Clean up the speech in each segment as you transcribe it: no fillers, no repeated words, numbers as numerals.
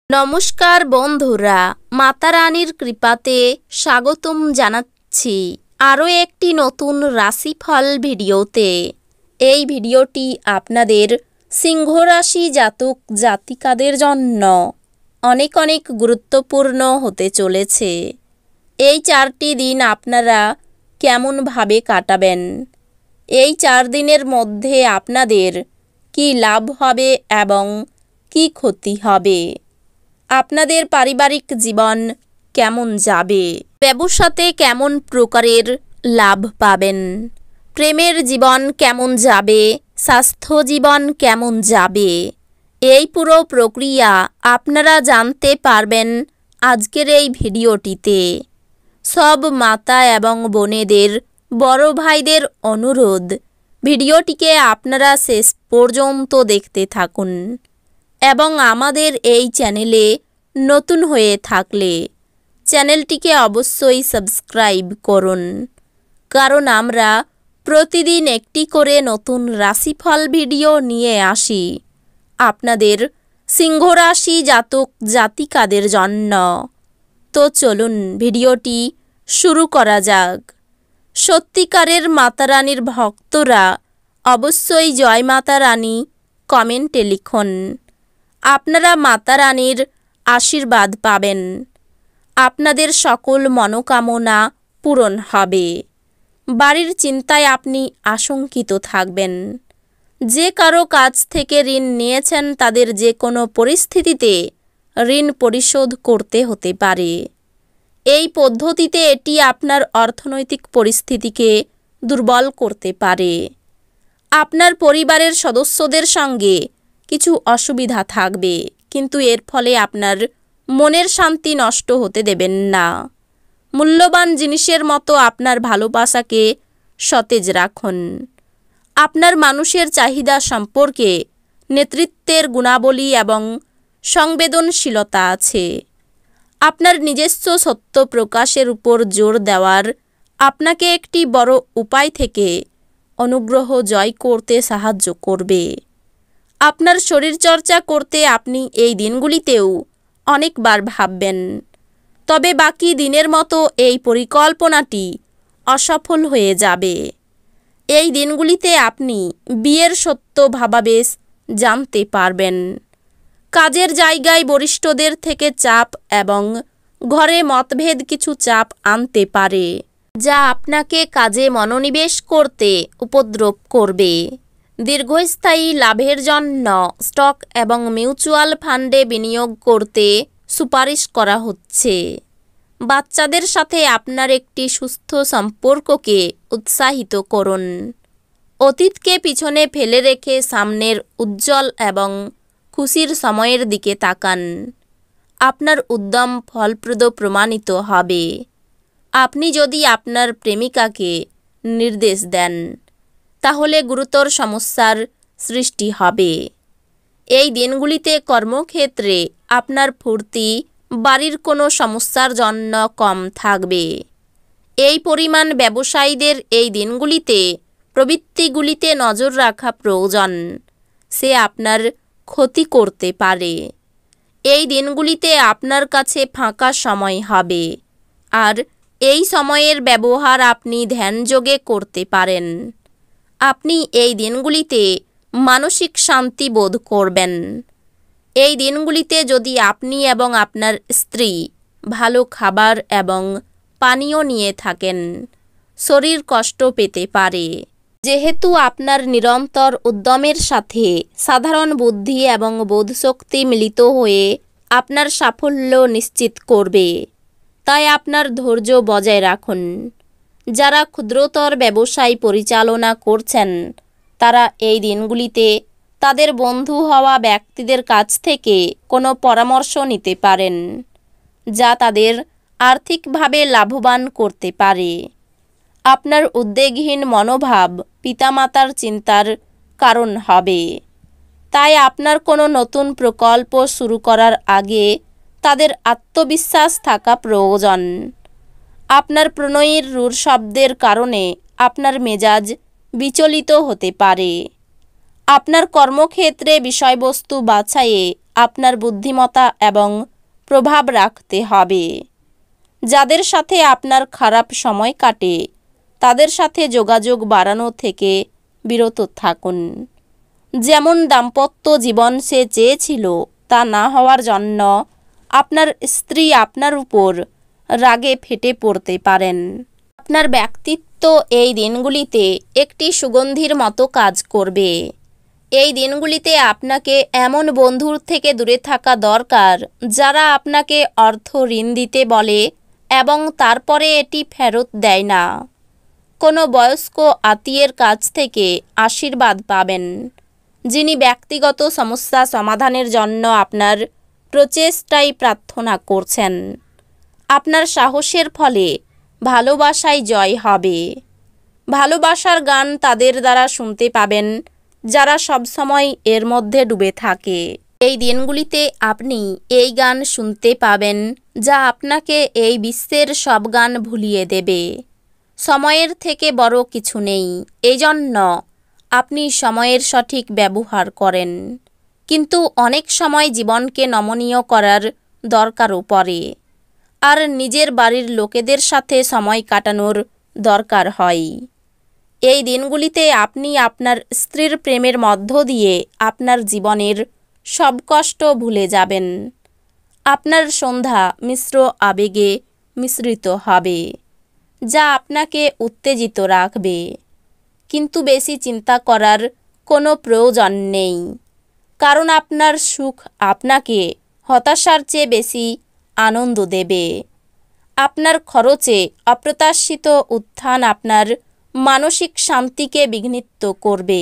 নমস্কার বন্ধুরা, মাতা রানীর কৃপাতে স্বাগতম জানাচ্ছি আরও একটি নতুন রাশিফল ভিডিওতে। এই ভিডিওটি আপনাদের সিংহ রাশি জাতক জাতিকাদের জন্য অনেক অনেক গুরুত্বপূর্ণ হতে চলেছে। এই 4টি দিন আপনারা কেমনভাবে কাটাবেন, এই 4 দিনের মধ্যে আপনাদের কি লাভ হবে এবং কি ক্ষতি হবে, আপনাদের পারিবারিক জীবন কেমন যাবে, ব্যবসাতে কেমন প্রকারের লাভ পাবেন, প্রেমের জীবন কেমন যাবে, স্বাস্থ্য জীবন কেমন যাবে, এই পুরো প্রক্রিয়া আপনারা জানতে পারবেন আজকের এই ভিডিওটিতে। সব মাতা এবং বোনেদের, বড় ভাইদের অনুরোধ, ভিডিওটিকে আপনারা শেষ পর্যন্ত দেখতে থাকুন এবং আমাদের এই চ্যানেলে নতুন হয়ে থাকলে চ্যানেলটিকে অবশ্যই সাবস্ক্রাইব করুন, কারণ আমরা প্রতিদিন একটি করে নতুন রাশিফল ভিডিও নিয়ে আসি আপনাদের সিংহ রাশি জাতক জাতিকাদের জন্য। তো চলুন ভিডিওটি শুরু করা যাক। সত্যিকারের মাতা রানীর ভক্তরা অবশ্যই জয় মাতা রানী কমেন্টে লিখুন। আপনারা মাতা রানীর আশীর্বাদ পাবেন, আপনাদের সকল মনোকামনা পূরণ হবে। বাড়ির চিন্তায় আপনি আশঙ্কিত থাকবেন। যে কারো কাছ থেকে ঋণ নিয়েছেন তাদের যে কোনো পরিস্থিতিতে ঋণ পরিশোধ করতে হতে পারে। এই পদ্ধতিতে এটি আপনার অর্থনৈতিক পরিস্থিতিকে দুর্বল করতে পারে। আপনার পরিবারের সদস্যদের সঙ্গে কিছু অসুবিধা থাকবে, কিন্তু এর ফলে আপনার মনের শান্তি নষ্ট হতে দেবেন না। মূল্যবান জিনিসের মতো আপনার ভালোবাসাকে সতেজ রাখুন। আপনার মানুষের চাহিদা সম্পর্কে নেতৃত্বের গুণাবলী এবং সংবেদনশীলতা আছে। আপনার নিজস্ব সত্য প্রকাশের উপর জোর দেওয়ার আপনাকে একটি বড় উপায় থেকে অনুগ্রহ জয় করতে সাহায্য করবে। আপনার শরীরচর্চা করতে আপনি এই দিনগুলিতেও অনেকবার ভাববেন, তবে বাকি দিনের মতো এই পরিকল্পনাটি অসফল হয়ে যাবে। এই দিনগুলিতে আপনি বিয়ের সত্য ভাবাবেশ জানতে পারবেন। কাজের জায়গায় বরিষ্ঠদের থেকে চাপ এবং ঘরে মতভেদ কিছু চাপ আনতে পারে, যা আপনাকে কাজে মনোনিবেশ করতে উপদ্রব করবে। দীর্ঘস্থায়ী লাভের জন্য স্টক এবং মিউচুয়াল ফান্ডে বিনিয়োগ করতে সুপারিশ করা হচ্ছে। বাচ্চাদের সাথে আপনার একটি সুস্থ সম্পর্ককে উৎসাহিত করুন। অতীতকে পিছনে ফেলে রেখে সামনের উজ্জ্বল এবং খুশির সময়ের দিকে তাকান। আপনার উদ্যম ফলপ্রদ প্রমাণিত হবে। আপনি যদি আপনার প্রেমিকাকে নির্দেশ দেন, তাহলে গুরুতর সমস্যার সৃষ্টি হবে। এই দিনগুলিতে কর্মক্ষেত্রে আপনার ফুর্তি বাড়ির কোনো সমস্যার জন্য কম থাকবে। এই পরিমাণ ব্যবসায়ীদের এই দিনগুলিতে প্রবৃত্তিগুলিতে নজর রাখা প্রয়োজন, সে আপনার ক্ষতি করতে পারে। এই দিনগুলিতে আপনার কাছে ফাঁকা সময় হবে, আর এই সময়ের ব্যবহার আপনি ধ্যানযোগে করতে পারেন। আপনি এই দিনগুলিতে মানসিক শান্তি বোধ করবেন। এই দিনগুলিতে যদি আপনি এবং আপনার স্ত্রী ভালো খাবার এবং পানীয় নিয়ে থাকেন, শরীর কষ্ট পেতে পারে। যেহেতু আপনার নিরন্তর উদ্যমের সাথে সাধারণ বুদ্ধি এবং বোধশক্তি মিলিত হয়ে আপনার সাফল্য নিশ্চিত করবে, তাই আপনার ধৈর্য বজায় রাখুন। যারা ক্ষুদ্রতর ব্যবসায় পরিচালনা করছেন, তারা এই দিনগুলিতে তাদের বন্ধু হওয়া ব্যক্তিদের কাছ থেকে কোনো পরামর্শ নিতে পারেন, যা তাদের আর্থিকভাবে লাভবান করতে পারে। আপনার উদ্বেগহীন মনোভাব পিতামাতার চিন্তার কারণ হবে, তাই আপনার কোনো নতুন প্রকল্প শুরু করার আগে তাদের আত্মবিশ্বাস থাকা প্রয়োজন। আপনার প্রণয়ীর রূঢ় শব্দের কারণে আপনার মেজাজ বিচলিত হতে পারে। আপনার কর্মক্ষেত্রে বিষয়বস্তু বাছাইয়ে আপনার বুদ্ধিমত্তা এবং প্রভাব রাখতে হবে। যাদের সাথে আপনার খারাপ সময় কাটে তাদের সাথে যোগাযোগ বাড়ানো থেকে বিরত থাকুন। যেমন দাম্পত্য জীবন সে চেয়েছিল তা না হওয়ার জন্য আপনার স্ত্রী আপনার উপর রাগে ফেটে পড়তে পারেন। আপনার ব্যক্তিত্ব এই দিনগুলিতে একটি সুগন্ধির মতো কাজ করবে। এই দিনগুলিতে আপনাকে এমন বন্ধুর থেকে দূরে থাকা দরকার যারা আপনাকে অর্থ ঋণ দিতে বলে এবং তারপরে এটি ফেরত দেয় না। কোনো বয়স্ক আত্মীয়ের কাছ থেকে আশীর্বাদ পাবেন, যিনি ব্যক্তিগত সমস্যা সমাধানের জন্য আপনার প্রচেষ্টায় প্রার্থনা করছেন। আপনার সাহসের ফলে ভালোবাসায় জয় হবে। ভালোবাসার গান তাদের দ্বারা শুনতে পাবেন যারা সবসময় এর মধ্যে ডুবে থাকে। এই দিনগুলিতে আপনি এই গান শুনতে পাবেন যা আপনাকে এই বিশ্বের সব গান ভুলিয়ে দেবে। সময়ের থেকে বড় কিছু নেই, এই জন্য আপনি সময়ের সঠিক ব্যবহার করেন। কিন্তু অনেক সময় জীবনকে নমনীয় করার দরকারও পড়ে, আর নিজের বাড়ির লোকেদের সাথে সময় কাটানোর দরকার হয়। এই দিনগুলিতে আপনি আপনার স্ত্রীর প্রেমের মধ্য দিয়ে আপনার জীবনের সব কষ্ট ভুলে যাবেন। আপনার সন্ধ্যা মিশ্র আবেগে মিশ্রিত হবে, যা আপনাকে উত্তেজিত রাখবে। কিন্তু বেশি চিন্তা করার কোনো প্রয়োজন নেই, কারণ আপনার সুখ আপনাকে হতাশার চেয়ে বেশি আনন্দ দেবে। আপনার খরচে অপ্রত্যাশিত উত্থান আপনার মানসিক শান্তিকে বিঘ্নিত করবে।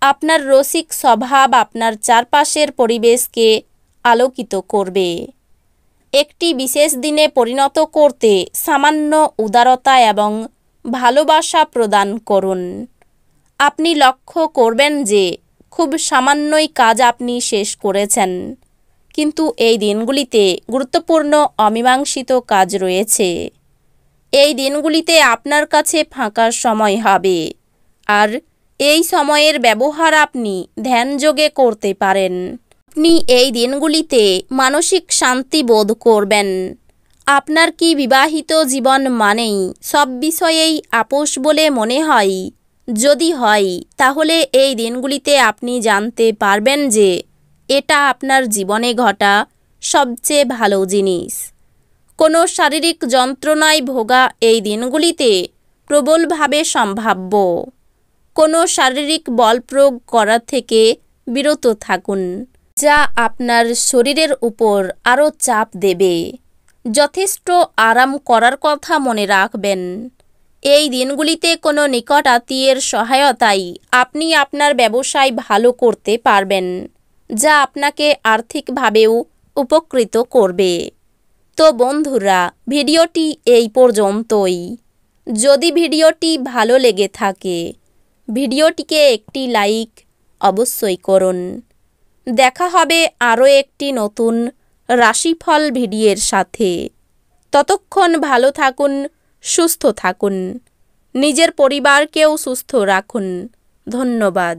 আপনার রসিক স্বভাব আপনার চারপাশের পরিবেশকে আলোকিত করবে। একটি বিশেষ দিনে পরিণত করতে সামান্য উদারতা এবং ভালোবাসা প্রদান করুন। আপনি লক্ষ্য করবেন যে খুব সামান্যই কাজ আপনি শেষ করেছেন, কিন্তু এই দিনগুলিতে গুরুত্বপূর্ণ অমীমাংসিত কাজ রয়েছে। এই দিনগুলিতে আপনার কাছে ফাঁকা সময় হবে, আর এই সময়ের ব্যবহার আপনি ধ্যানযোগে করতে পারেন। আপনি এই দিনগুলিতে মানসিক শান্তি বোধ করবেন। আপনার কি বিবাহিত জীবন মানেই সব বিষয়েই আপোষ বলে মনে হয়? যদি হয়, তাহলে এই দিনগুলিতে আপনি জানতে পারবেন যে এটা আপনার জীবনে ঘটা সবচেয়ে ভালো জিনিস। কোনো শারীরিক যন্ত্রণায় ভোগা এই দিনগুলিতে প্রবলভাবে সম্ভাব্য। কোনো শারীরিক বল প্রয়োগ করা থেকে বিরত থাকুন, যা আপনার শরীরের উপর আরও চাপ দেবে। যথেষ্ট আরাম করার কথা মনে রাখবেন। এই দিনগুলিতে কোনো নিকট আত্মীয়ের সহায়তায় আপনি আপনার ব্যবসায় ভালো করতে পারবেন, যা আপনাকে আর্থিকভাবেও উপকৃত করবে। তো বন্ধুরা, ভিডিওটি এই পর্যন্তই। যদি ভিডিওটি ভালো লেগে থাকে, ভিডিওটিকে একটি লাইক অবশ্যই করুন। দেখা হবে আরও একটি নতুন রাশিফল ভিডিওর সাথে। ততক্ষণ ভালো থাকুন, সুস্থ থাকুন, নিজের পরিবারকেও সুস্থ রাখুন। ধন্যবাদ।